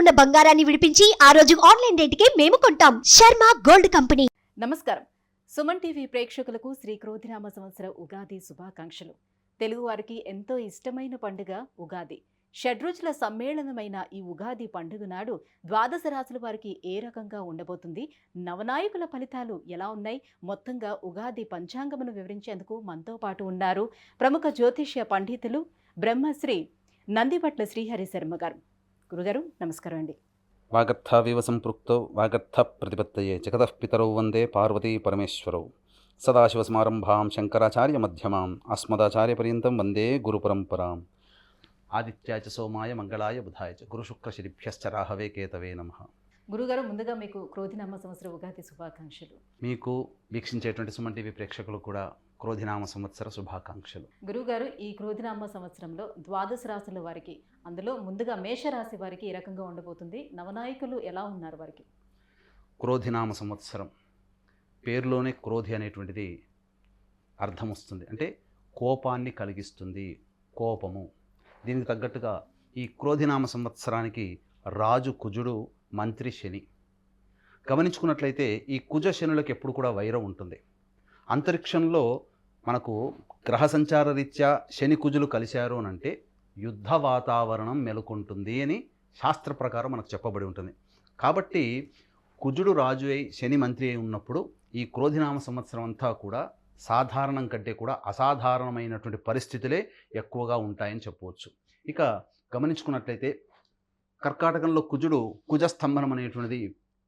ఉన్న బంగారాన్ని విడిపించి ఆ రోజు ఆన్లైన్ రేటుకే మేము కొంటాం. Sharma gold company. నమస్కారం. సుమన్ టీవీ ప్రేక్షకులకు శ్రీ క్రోధినామ సంవత్సర ఉగాది శుభాకాంక్షలు. తెలుగువారికి ఎంతో ఇష్టమైన పండుగ ఉగాది. షడ్రుచుల సమ్మేళనమైన ఈ ఉగాది పండుగ నాడు ద్వాదశ రాశుల వారికి ఏ రకంగా ఉండబోతుంది, నవనాయకుల ఫలితాలు ఎలా ఉన్నాయి, మొత్తంగా ఉగాది పంచాంగమును వివరించేందుకు మనతో పాటు ఉన్నారు ప్రముఖ జ్యోతిష్య పండితులు బ్రహ్మశ్రీ నందిపట్ల శ్రీహరి శర్మ గారు. గురుగారు నమస్కారం అండి. వాగర్థావివ సంపృక్తౌ వాగర్థ ప్రతిపత్తయే జగతః పితరౌ వందే పార్వతీ పరమేశ్వరౌ. సదాశివసమారంభాం శంకరాచార్య మధ్యమాం అస్మదాచార్యపర్యంతం వందే గురుపరంపరాం. ఆదిత్యాయ చ సోమాయ మంగళాయ బుధాయ చ గురుశుక్రశనిభ్యశ్చ రాహవే కేతవే నమః. గురుగారు ముందుగా మీకు క్రోధినామ సంవత్సర ఉగాది శుభాకాంక్షలు. మీకు వీక్షించేటువంటి సుమన్ టీవీ ప్రేక్షకులు కూడా క్రోధినామ సంవత్సర శుభాకాంక్షలు. గురుగారు, ఈ క్రోధినామ సంవత్సరంలో ద్వాదశ రాశుల వారికి, అందులో ముందుగా మేషరాశి వారికి ఏ రకంగా ఉండబోతుంది, నవనాయకులు ఎలా ఉన్నారు వారికి? క్రోధినామ సంవత్సరం పేరులోనే క్రోధి అనేటువంటిది అర్థం వస్తుంది, అంటే కోపాన్ని కలిగిస్తుంది, కోపము. దీనికి తగ్గట్టుగా ఈ క్రోధినామ సంవత్సరానికి రాజు కుజుడు, మంత్రి శని. గమనించుకున్నట్లయితే ఈ కుజ శనులకు ఎప్పుడు కూడా వైరం ఉంటుంది. అంతరిక్షంలో మనకు గ్రహ సంచార రీత్యా శని కుజులు కలిశారు అని అంటే యుద్ధ వాతావరణం మెలుకుంటుంది అని శాస్త్ర ప్రకారం మనకు చెప్పబడి ఉంటుంది. కాబట్టి కుజుడు రాజు అయి శని మంత్రి అయి ఉన్నప్పుడు ఈ క్రోధినామ సంవత్సరం అంతా కూడా సాధారణం కంటే కూడా అసాధారణమైనటువంటి పరిస్థితులే ఎక్కువగా ఉంటాయని చెప్పవచ్చు. ఇక గమనించుకున్నట్లయితే కర్కాటకంలో కుజుడు కుజస్తంభనం అనేటువంటిది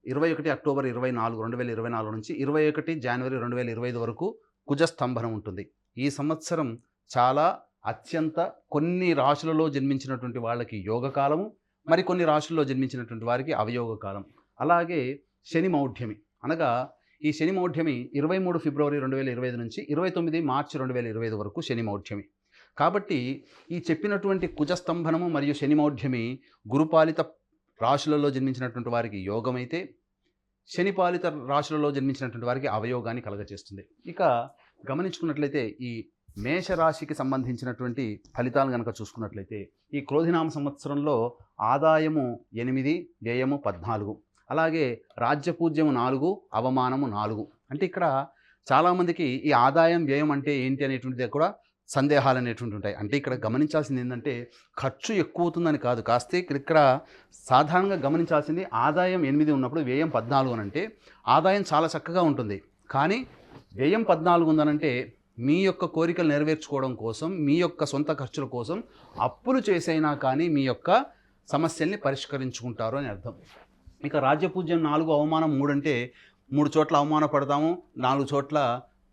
21 అక్టోబర్ 2024 నుంచి 21 జనవరి 2025 వరకు కుజస్తంభనం ఉంటుంది. ఈ సంవత్సరం చాలా అత్యంత కొన్ని రాశులలో జన్మించినటువంటి వాళ్ళకి యోగకాలము, మరికొన్ని రాశుల్లో జన్మించినటువంటి వారికి అవయోగ కాలం. అలాగే శని మౌఢ్యమి, అనగా ఈ శని మౌఢ్యమి 23 ఫిబ్రవరి 2025 నుంచి 29 మార్చి 2025 వరకు శని మౌఢ్యమి. కాబట్టి ఈ చెప్పినటువంటి కుజస్తంభనము మరియు శని మౌఢ్యమి గురుపాలిత రాశులలో జన్మించినటువంటి వారికి యోగమైతే, శనిపాలిత రాశులలో జన్మించినటువంటి వారికి అవయోగాన్ని కలగజేస్తుంది. ఇక గమనించుకున్నట్లయితే ఈ మేషరాశికి సంబంధించినటువంటి ఫలితాలు కనుక చూసుకున్నట్లయితే ఈ క్రోధినామ సంవత్సరంలో ఆదాయము 8, వ్యయము 14, అలాగే రాజ్యపూజ్యము 4, అవమానము 4. అంటే ఇక్కడ చాలామందికి ఈ ఆదాయం వ్యయం అంటే ఏంటి అనేటువంటిది కూడా సందేహాలు అనేటువంటి ఉంటాయి. అంటే ఇక్కడ గమనించాల్సింది ఏంటంటే ఖర్చు ఎక్కువ అవుతుందని కాదు, కాస్తే ఇక్కడ సాధారణంగా గమనించాల్సింది ఆదాయం 8 ఉన్నప్పుడు వ్యయం 14 అని అంటే ఆదాయం చాలా చక్కగా ఉంటుంది, కానీ వ్యయం 14 ఉందనంటే మీ యొక్క కోరికలు నెరవేర్చుకోవడం కోసం, మీ యొక్క సొంత ఖర్చుల కోసం అప్పులు చేసైనా కానీ మీ యొక్క సమస్యల్ని పరిష్కరించుకుంటారు అని అర్థం. ఇక రాజ్యపూజ్యం 4, అవమానం 3 అంటే 3 చోట్ల అవమానపడతాము, 4 చోట్ల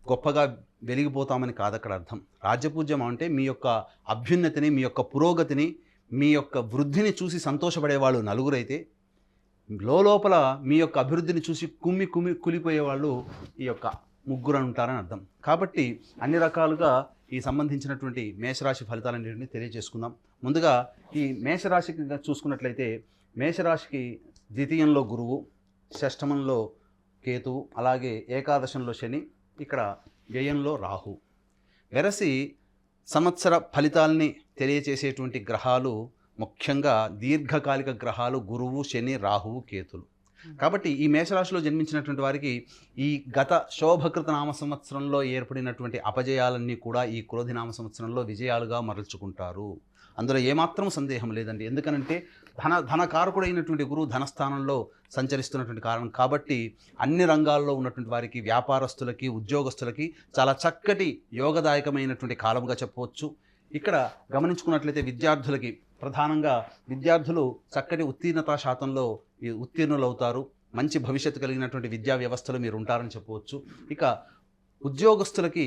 గొప్పగా వెలిగిపోతామని కాదు అక్కడ అర్థం. రాజ్యపూజ్యం అంటే మీ యొక్క అభ్యున్నతిని, మీ యొక్క పురోగతిని, మీ యొక్క వృద్ధిని చూసి సంతోషపడేవాళ్ళు నలుగురైతే, లోపల మీ యొక్క అభివృద్ధిని చూసి కులిపోయేవాళ్ళు ఈ యొక్క ముగ్గురు ఉంటారని అర్థం. కాబట్టి అన్ని రకాలుగా ఈ సంబంధించినటువంటి మేషరాశి ఫలితాలన్నింటినీ తెలియజేసుకుందాం. ముందుగా ఈ మేషరాశికి చూసుకున్నట్లయితే మేషరాశికి ద్వితీయంలో గురువు, షష్టమంలో కేతువు, అలాగే ఏకాదశంలో శని, ఇక్కడ వ్యయంలో రాహు. వెరసి సంవత్సర ఫలితాలని తెలియచేసేటువంటి గ్రహాలు ముఖ్యంగా దీర్ఘకాలిక గ్రహాలు గురువు, శని, రాహువు, కేతులు. కాబట్టి ఈ మేషరాశిలో జన్మించినటువంటి వారికి ఈ గత శోభకృత నామ సంవత్సరంలో ఏర్పడినటువంటి అపజయాలన్నీ కూడా ఈ క్రోధినామ సంవత్సరంలో విజయాలుగా మరల్చుకుంటారు. అందులో ఏమాత్రం సందేహం లేదండి. ఎందుకనంటే ధనకారకుడైనటువంటి గురువు ధనస్థానంలో సంచరిస్తున్నటువంటి కారణం కాబట్టి అన్ని రంగాల్లో ఉన్నటువంటి వారికి, వ్యాపారస్తులకి, ఉద్యోగస్తులకి చాలా చక్కటి యోగదాయకమైనటువంటి కాలంగా చెప్పవచ్చు. ఇక్కడ గమనించుకున్నట్లయితే విద్యార్థులకి, ప్రధానంగా విద్యార్థులు చక్కటి ఉత్తీర్ణతా శాతంలో ఉత్తీర్ణులవుతారు. మంచి భవిష్యత్తు కలిగినటువంటి విద్యా వ్యవస్థలో మీరు ఉంటారని చెప్పవచ్చు. ఇక ఉద్యోగస్తులకి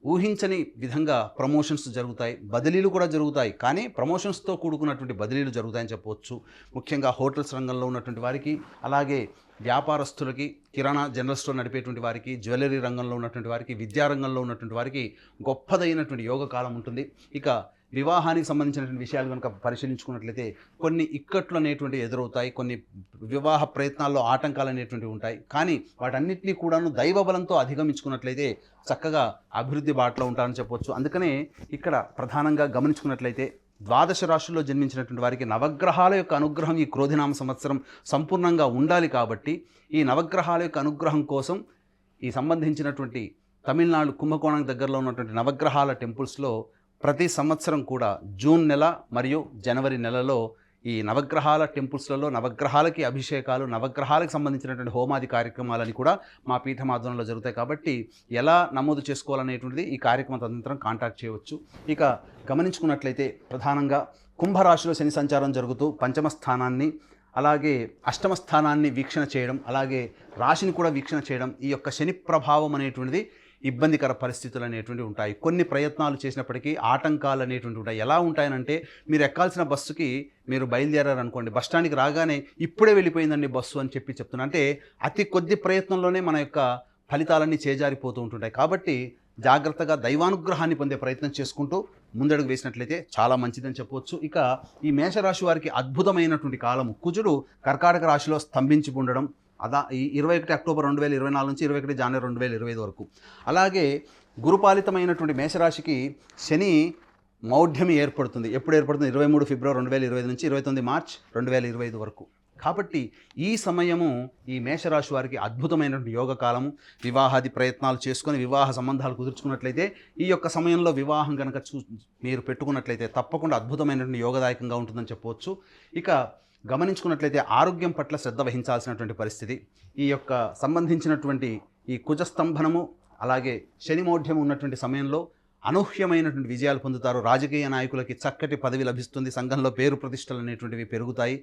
ఊహించని విధంగా ప్రమోషన్స్ జరుగుతాయి, బదిలీలు కూడా జరుగుతాయి, కానీ ప్రమోషన్స్తో కూడుకున్నటువంటి బదిలీలు జరుగుతాయని చెప్పవచ్చు. ముఖ్యంగా హోటల్స్ రంగంలో ఉన్నటువంటి వారికి, అలాగే వ్యాపారస్తులకి, కిరాణా జనరల్ స్టోర్ నడిపేటువంటి వారికి, జ్యువెలరీ రంగంలో ఉన్నటువంటి వారికి, విద్యారంగంలో ఉన్నటువంటి వారికి గొప్పదైనటువంటి యోగ కాలం ఉంటుంది. ఇక వివాహానికి సంబంధించినటువంటి విషయాలు కనుక పరిశీలించుకున్నట్లయితే కొన్ని ఇక్కట్లు అనేటువంటివి ఎదురవుతాయి, కొన్ని వివాహ ప్రయత్నాల్లో ఆటంకాలు అనేటువంటివి ఉంటాయి. కానీ వాటన్నిటినీ కూడాను దైవబలంతో అధిగమించుకున్నట్లయితే చక్కగా అభివృద్ధి బాటలో ఉంటారని చెప్పవచ్చు. అందుకనే ఇక్కడ ప్రధానంగా గమనించుకున్నట్లయితే ద్వాదశ రాశుల్లో జన్మించినటువంటి వారికి నవగ్రహాల యొక్క అనుగ్రహం ఈ క్రోధినామ సంవత్సరం సంపూర్ణంగా ఉండాలి. కాబట్టి ఈ నవగ్రహాల యొక్క అనుగ్రహం కోసం ఈ సంబంధించినటువంటి తమిళనాడు కుంభకోణం దగ్గరలో ఉన్నటువంటి నవగ్రహాల టెంపుల్స్లో ప్రతి సంవత్సరం కూడా జూన్ నెల మరియు జనవరి నెలలో ఈ నవగ్రహాల టెంపుల్స్లలో నవగ్రహాలకి అభిషేకాలు, నవగ్రహాలకు సంబంధించినటువంటి హోమాది కార్యక్రమాలని కూడా మా పీఠం ఆధ్వర్యంలో జరుగుతాయి. కాబట్టి ఎలా నమోదు చేసుకోవాలనేటువంటిది ఈ కార్యక్రమం తదనంతరం కాంటాక్ట్ చేయవచ్చు. ఇక గమనించుకున్నట్లయితే ప్రధానంగా కుంభరాశిలో శని సంచారం జరుగుతూ పంచమ స్థానాన్ని అలాగే అష్టమ స్థానాన్ని వీక్షణ చేయడం, అలాగే రాశిని కూడా వీక్షణ చేయడం, ఈ యొక్క శని ప్రభావం అనేటువంటిది ఇబ్బందికర పరిస్థితులు అనేటువంటివి ఉంటాయి. కొన్ని ప్రయత్నాలు చేసినప్పటికీ ఆటంకాలు అనేటువంటివి ఉంటాయి. ఎలా ఉంటాయనంటే, మీరు ఎక్కాల్సిన బస్సుకి మీరు బయలుదేరారనుకోండి, బస్ స్టాండ్కి రాగానే ఇప్పుడే వెళ్ళిపోయిందండి బస్సు అని చెప్తున్నా అంటే అతి కొద్ది ప్రయత్నంలోనే మన యొక్క ఫలితాలన్నీ చేజారిపోతూ ఉంటుంటాయి. కాబట్టి జాగ్రత్తగా దైవానుగ్రహాన్ని పొందే ప్రయత్నం చేసుకుంటూ ముందడుగు వేసినట్లయితే చాలా మంచిదని చెప్పవచ్చు. ఇక ఈ మేషరాశి వారికి అద్భుతమైనటువంటి కాలము. కుజుడు కర్కాటక రాశిలో స్తంభించి ఉండడం, ఈ 21 అక్టోబర్ 2024 నుంచి 21 జనవరి 2025 వరకు. అలాగే గురుపాలితమైనటువంటి మేషరాశికి శని మౌఢ్యం ఏర్పడుతుంది. ఎప్పుడు ఏర్పడుతుంది? 23 ఫిబ్రవరి 2025 నుంచి 29 మార్చ్ 2025 వరకు. కాబట్టి ఈ సమయము ఈ మేషరాశి వారికి అద్భుతమైనటువంటి యోగ కాలము. వివాహాది ప్రయత్నాలు చేసుకొని వివాహ సంబంధాలు కుదుర్చుకున్నట్లయితే, ఈ యొక్క సమయంలో వివాహం కనుక మీరు పెట్టుకున్నట్లయితే తప్పకుండా అద్భుతమైనటువంటి యోగదాయకంగా ఉంటుందని చెప్పవచ్చు. ఇక గమనించుకున్నట్లయితే ఆరోగ్యం పట్ల శ్రద్ధ వహించాల్సినటువంటి పరిస్థితి. ఈ యొక్క సంబంధించినటువంటి ఈ కుజస్తంభనము అలాగే శనిమౌఢ్యం ఉన్నటువంటి సమయంలో అనూహ్యమైనటువంటి విజయాలు పొందుతారు. రాజకీయ నాయకులకి చక్కటి పదవి లభిస్తుంది. సంఘంలో పేరు ప్రతిష్టలు అనేటువంటివి పెరుగుతాయి.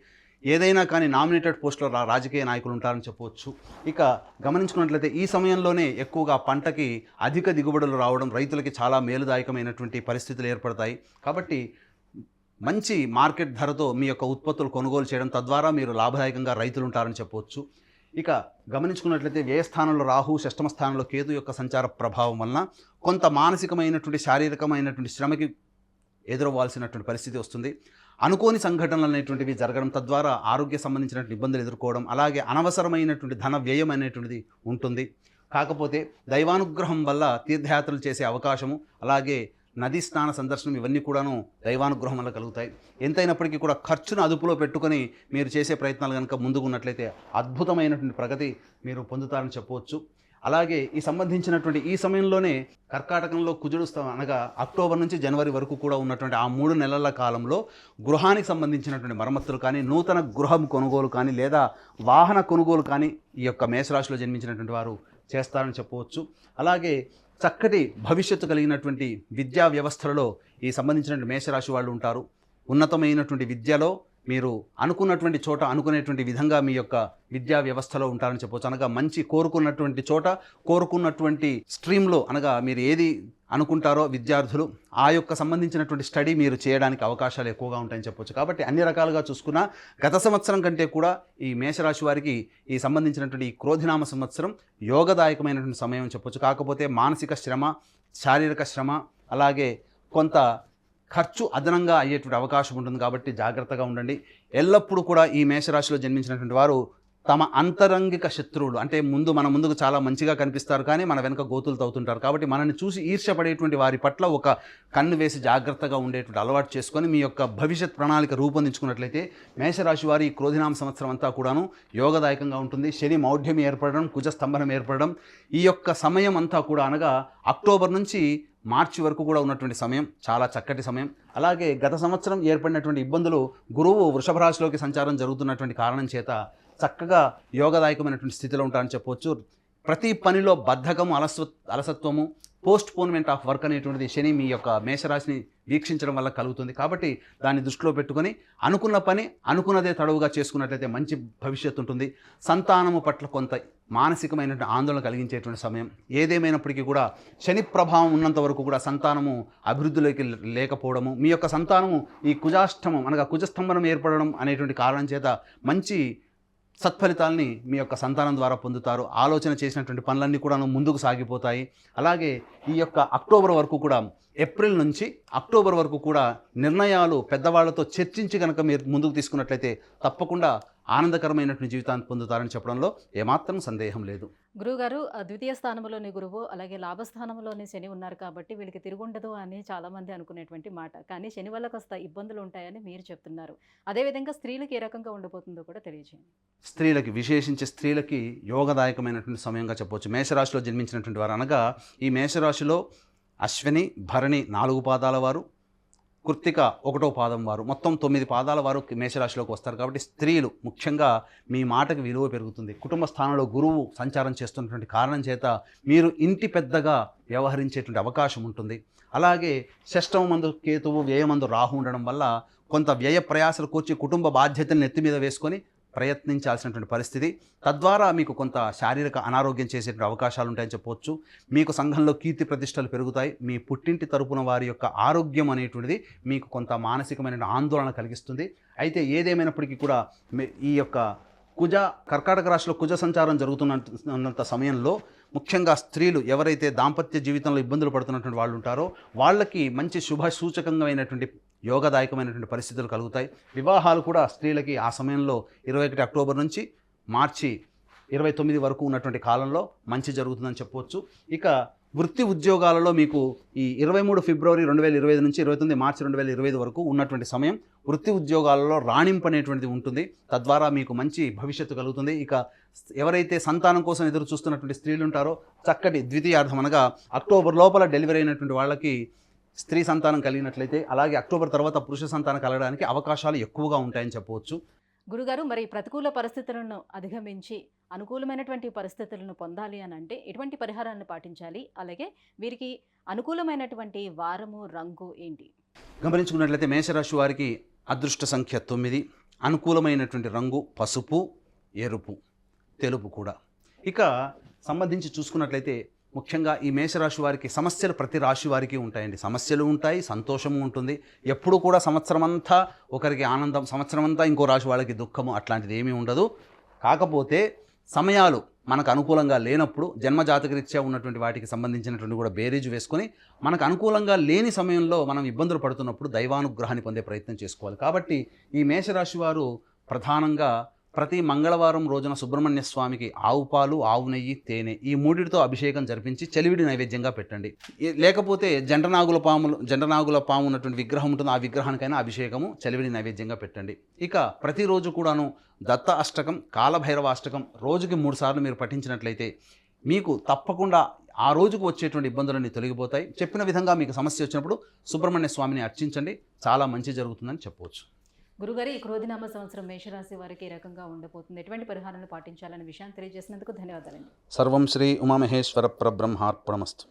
ఏదైనా కానీ నామినేటెడ్ పోస్టులో రాజకీయ నాయకులు ఉంటారని చెప్పవచ్చు. ఇక గమనించుకున్నట్లయితే ఈ సమయంలోనే ఎక్కువగా పంటకి అధిక దిగుబడులు రావడం, రైతులకి చాలా మేలుదాయకమైనటువంటి పరిస్థితులు ఏర్పడతాయి. కాబట్టి మంచి మార్కెట్ ధరతో మీ యొక్క ఉత్పత్తులు కొనుగోలు చేయడం, తద్వారా మీరు లాభదాయకంగా రైతులు ఉంటారని చెప్పవచ్చు. ఇక గమనించుకున్నట్లయితే వ్యయ స్థానంలో రాహు, షష్టమ స్థానంలో కేతు యొక్క సంచార ప్రభావం వలన కొంత మానసికమైనటువంటి శారీరకమైనటువంటి శ్రమకి ఎదురవ్వాల్సినటువంటి పరిస్థితి వస్తుంది. అనుకోని సంఘటనలు అనేటువంటివి జరగడం, తద్వారా ఆరోగ్య సంబంధించినటువంటి ఇబ్బందులు ఎదుర్కోవడం, అలాగే అనవసరమైనటువంటి ధన వ్యయం అనేటువంటిది ఉంటుంది. కాకపోతే దైవానుగ్రహం వల్ల తీర్థయాత్రలు చేసే అవకాశము, అలాగే నదీ స్నాన సందర్శనం, ఇవన్నీ కూడాను దైవానుగ్రహం వల్ల కలుగుతాయి. ఎంతైనప్పటికీ కూడా ఖర్చును అదుపులో పెట్టుకొని మీరు చేసే ప్రయత్నాలు కనుక ముందుకు ఉన్నట్లయితే అద్భుతమైనటువంటి ప్రగతి మీరు పొందుతారని చెప్పవచ్చు. అలాగే ఈ సంబంధించినటువంటి ఈ సమయంలోనే కర్కాటకంలో కుజుడు అనగా అక్టోబర్ నుంచి జనవరి వరకు కూడా ఉన్నటువంటి ఆ 3 నెలల కాలంలో గృహానికి సంబంధించినటువంటి మరమ్మతులు కానీ, నూతన గృహం కొనుగోలు కానీ, లేదా వాహన కొనుగోలు కానీ ఈ యొక్క మేషరాశిలో జన్మించినటువంటి వారు చేస్తారని చెప్పవచ్చు. అలాగే చక్కటి భవిష్యత్తు కలిగినటువంటి విద్యా వ్యవస్థలలో ఈ సంబంధించినటువంటి మేషరాశి వాళ్ళు ఉంటారు. ఉన్నతమైనటువంటి విద్యలో మీరు అనుకున్నటువంటి చోట, అనుకునేటువంటి విధంగా మీ యొక్క విద్యా వ్యవస్థలో ఉంటారని చెప్పవచ్చు. అనగా మంచి కోరుకున్నటువంటి చోట, కోరుకున్నటువంటి స్ట్రీమ్లో, అనగా మీరు ఏది అనుకుంటారో విద్యార్థులు ఆ యొక్క సంబంధించినటువంటి స్టడీ మీరు చేయడానికి అవకాశాలు ఎక్కువగా ఉంటాయని చెప్పవచ్చు. కాబట్టి అన్ని రకాలుగా చూసుకున్నా గత సంవత్సరం కంటే కూడా ఈ మేషరాశి వారికి ఈ సంబంధించినటువంటి ఈ క్రోధినామ సంవత్సరం యోగదాయకమైనటువంటి సమయం చెప్పవచ్చు. కాకపోతే మానసిక శ్రమ, శారీరక శ్రమ, అలాగే కొంత ఖర్చు అదనంగా అయ్యేటువంటి అవకాశం ఉంటుంది. కాబట్టి జాగ్రత్తగా ఉండండి. ఎల్లప్పుడూ కూడా ఈ మేషరాశిలో జన్మించినటువంటి వారు తమ అంతరంగిక శత్రువులు, అంటే మన ముందుకు చాలా మంచిగా కనిపిస్తారు కానీ మన వెనక గోతులు తవ్వుతుంటారు. కాబట్టి మనల్ని చూసి ఈర్ష్యపడేటువంటి వారి పట్ల ఒక కన్ను వేసి జాగ్రత్తగా ఉండేటువంటి అలవాటు చేసుకొని మీ యొక్క భవిష్యత్ ప్రణాళిక రూపొందించుకున్నట్లయితే మేషరాశి వారి ఈ క్రోధినామ సంవత్సరం అంతా కూడాను యోగదాయకంగా ఉంటుంది. శని మౌఢ్యం ఏర్పడడం, కుజ స్తంభనం ఏర్పడడం, ఈ యొక్క సమయం అంతా కూడా అనగా అక్టోబర్ నుంచి మార్చి వరకు కూడా ఉన్నటువంటి సమయం చాలా చక్కటి సమయం. అలాగే గత సంవత్సరం ఏర్పడినటువంటి ఇబ్బందులు, గురువు వృషభ రాశిలోకి సంచారం జరుగుతున్నటువంటి కారణం చేత చక్కగా యోగదాయకమైనటువంటి స్థితిలో ఉంటారని చెప్పవచ్చు. ప్రతి పనిలో బద్ధకము, అలసత్వము, పోస్ట్ పోన్మెంట్ ఆఫ్ వర్క్ అనేటువంటిది శని మీ యొక్క మేషరాశిని వీక్షించడం వల్ల కలుగుతుంది. కాబట్టి దాన్ని దృష్టిలో పెట్టుకొని అనుకున్న పని అనుకున్నదే తడవుగా చేసుకున్నట్లయితే మంచి భవిష్యత్తు ఉంటుంది. సంతానము పట్ల కొంత మానసికమైనటువంటి ఆందోళన కలిగించేటువంటి సమయం. ఏదేమైనప్పటికీ కూడా శని ప్రభావం ఉన్నంత వరకు కూడా సంతానము అభివృద్ధిలోకి లేకపోవడము, మీ యొక్క సంతానము ఈ కుజాష్టమం అనగా కుజస్తంభనం ఏర్పడడం అనేటువంటి కారణం చేత మంచి సత్ఫలితాలని మీ యొక్క సంతానం ద్వారా పొందుతారు. ఆలోచన చేసినటువంటి పనులన్నీ కూడా ముందుకు సాగిపోతాయి. అలాగే ఈ యొక్క అక్టోబర్ వరకు కూడా, ఏప్రిల్ నుంచి అక్టోబర్ వరకు కూడా నిర్ణయాలు పెద్దవాళ్లతో చర్చించి కనుక మీరు ముందుకు తీసుకున్నట్లయితే తప్పకుండా ఆనందకరమైనటువంటి జీవితాన్ని పొందుతారని చెప్పడంలో ఏమాత్రం సందేహం లేదు. గురువుగారు ద్వితీయ స్థానంలోని గురువు అలాగే లాభస్థానంలోని శని ఉన్నారు కాబట్టి వీళ్ళకి తిరుగుండదు అని చాలామంది అనుకునేటువంటి మాట. కానీ శని వల్ల కాస్త ఇబ్బందులు ఉంటాయని మీరు చెప్తున్నారు. అదేవిధంగా స్త్రీలకు ఏ రకంగా ఉండబోతుందో కూడా తెలియజేయండి. స్త్రీలకి, విశేషించి స్త్రీలకి యోగదాయకమైనటువంటి సమయంగా చెప్పవచ్చు. మేషరాశిలో జన్మించినటువంటి వారు అనగా ఈ మేషరాశిలో అశ్విని, భరణి 4 పాదాల వారు, కృత్తిక 1వ పాదం వారు, మొత్తం 9 పాదాల వారు మేషరాశిలోకి వస్తారు. కాబట్టి స్త్రీలు ముఖ్యంగా మీ మాటకి విలువ పెరుగుతుంది. కుటుంబ స్థానంలో గురువు సంచారం చేస్తున్నటువంటి కారణం చేత మీరు ఇంటి పెద్దగా వ్యవహరించేటువంటి అవకాశం ఉంటుంది. అలాగే షష్టమందు కేతువు, వ్యయమందు రాహు ఉండడం వల్ల కొంత వ్యయ ప్రయాసలు కూర్చి కుటుంబ బాధ్యతలను నెత్తి మీద వేసుకొని ప్రయత్నించాల్సినటువంటి పరిస్థితి. తద్వారా మీకు కొంత శారీరక అనారోగ్యం చేసేటువంటి అవకాశాలు ఉంటాయని చెప్పవచ్చు. మీకు సంఘంలో కీర్తి ప్రతిష్టలు పెరుగుతాయి. మీ పుట్టింటి తరపున వారి యొక్క ఆరోగ్యం అనేటువంటిది మీకు కొంత మానసికమైన ఆందోళన కలిగిస్తుంది. అయితే ఏదేమైనప్పటికీ కూడా ఈ యొక్క కర్కాటక రాశిలో కుజ సంచారం జరుగుతున్నంత సమయంలో ముఖ్యంగా స్త్రీలు ఎవరైతే దాంపత్య జీవితంలో ఇబ్బందులు పడుతున్నటువంటి వాళ్ళు ఉంటారో వాళ్ళకి మంచి శుభ సూచకంగా యోగదాయకమైనటువంటి పరిస్థితులు కలుగుతాయి. వివాహాలు కూడా స్త్రీలకి ఆ సమయంలో 21 అక్టోబర్ నుంచి మార్చి 29 వరకు ఉన్నటువంటి కాలంలో మంచి జరుగుతుందని చెప్పవచ్చు. ఇక వృత్తి ఉద్యోగాలలో మీకు ఈ 23 ఫిబ్రవరి 2025 నుంచి 29 మార్చి 2025 వరకు ఉన్నటువంటి సమయం వృత్తి ఉద్యోగాలలో రాణింపు అనేటువంటిది ఉంటుంది. తద్వారా మీకు మంచి భవిష్యత్తు కలుగుతుంది. ఇక ఎవరైతే సంతానం కోసం ఎదురు చూస్తున్నటువంటి స్త్రీలు ఉంటారో చక్కటి ద్వితీయార్థం అనగా అక్టోబర్ లోపల డెలివరీ అయినటువంటి వాళ్ళకి స్త్రీ సంతానం కలిగినట్లయితే, అలాగే అక్టోబర్ తర్వాత పురుష సంతానం కలగడానికి అవకాశాలు ఎక్కువగా ఉంటాయని చెప్పవచ్చు. గురుగారు, మరి ప్రతికూల పరిస్థితులను అధిగమించి అనుకూలమైనటువంటి పరిస్థితులను పొందాలి అని అంటే ఎటువంటి పరిహారాలను పాటించాలి? అలాగే వీరికి అనుకూలమైనటువంటి వారము, రంగు ఏంటి? గమనించుకున్నట్లయితే మేషరాశి వారికి అదృష్ట సంఖ్య 9, అనుకూలమైనటువంటి రంగు పసుపు, ఎరుపు, తెలుపు కూడా. ఇక సంబంధించి చూసుకున్నట్లయితే ముఖ్యంగా ఈ మేషరాశి వారికి సమస్యలు ప్రతి రాశి వారికి ఉంటాయండి. సమస్యలు ఉంటాయి, సంతోషము ఉంటుంది. ఎప్పుడు కూడా సంవత్సరం అంతా ఒకరికి ఆనందం, సంవత్సరం అంతా ఇంకో రాశి వాళ్ళకి దుఃఖము, అట్లాంటిది ఏమీ ఉండదు. కాకపోతే సమయాలు మనకు అనుకూలంగా లేనప్పుడు జన్మజాతకరీత్యా ఉన్నటువంటి వాటికి సంబంధించినటువంటి కూడా బేరీజు వేసుకొని మనకు అనుకూలంగా లేని సమయంలో మనం ఇబ్బందులు పడుతున్నప్పుడు దైవానుగ్రహాన్ని పొందే ప్రయత్నం చేసుకోవాలి. కాబట్టి ఈ మేషరాశి వారు ప్రధానంగా ప్రతి మంగళవారం రోజున సుబ్రహ్మణ్య స్వామికి ఆవు పాలు, ఆవు నెయ్యి, తేనె ఈ మూడిటితో అభిషేకం జరిపించి చలివిడి నైవేద్యంగా పెట్టండి. లేకపోతే జంటనాగుల పాము ఉన్నటువంటి విగ్రహం ఉంటుంది, ఆ విగ్రహానికైనా అభిషేకము చలివిడి నైవేద్యంగా పెట్టండి. ఇక ప్రతిరోజు కూడాను దత్త అష్టకం, కాలభైరవ అష్టకం రోజుకి 3 సార్లు మీరు పఠించినట్లయితే మీకు తప్పకుండా ఆ రోజుకు వచ్చేటువంటి ఇబ్బందులన్నీ తొలగిపోతాయి. చెప్పిన విధంగా మీకు సమస్య వచ్చినప్పుడు సుబ్రహ్మణ్య స్వామిని అర్చించండి, చాలా మంచి జరుగుతుందని చెప్పవచ్చు. గురుగారు, ఈ క్రోధినామ సంవత్సరం మేషరాశి వారికి ఏ రకంగా ఉండబోతుంది, ఎటువంటి పరిహారాలను పాటించాలనే విషయాన్ని తెలియజేసినందుకు ధన్యవాదాలండి. సర్వం శ్రీ ఉమామహేశ్వర పరబ్రహ్మార్పణమస్తు.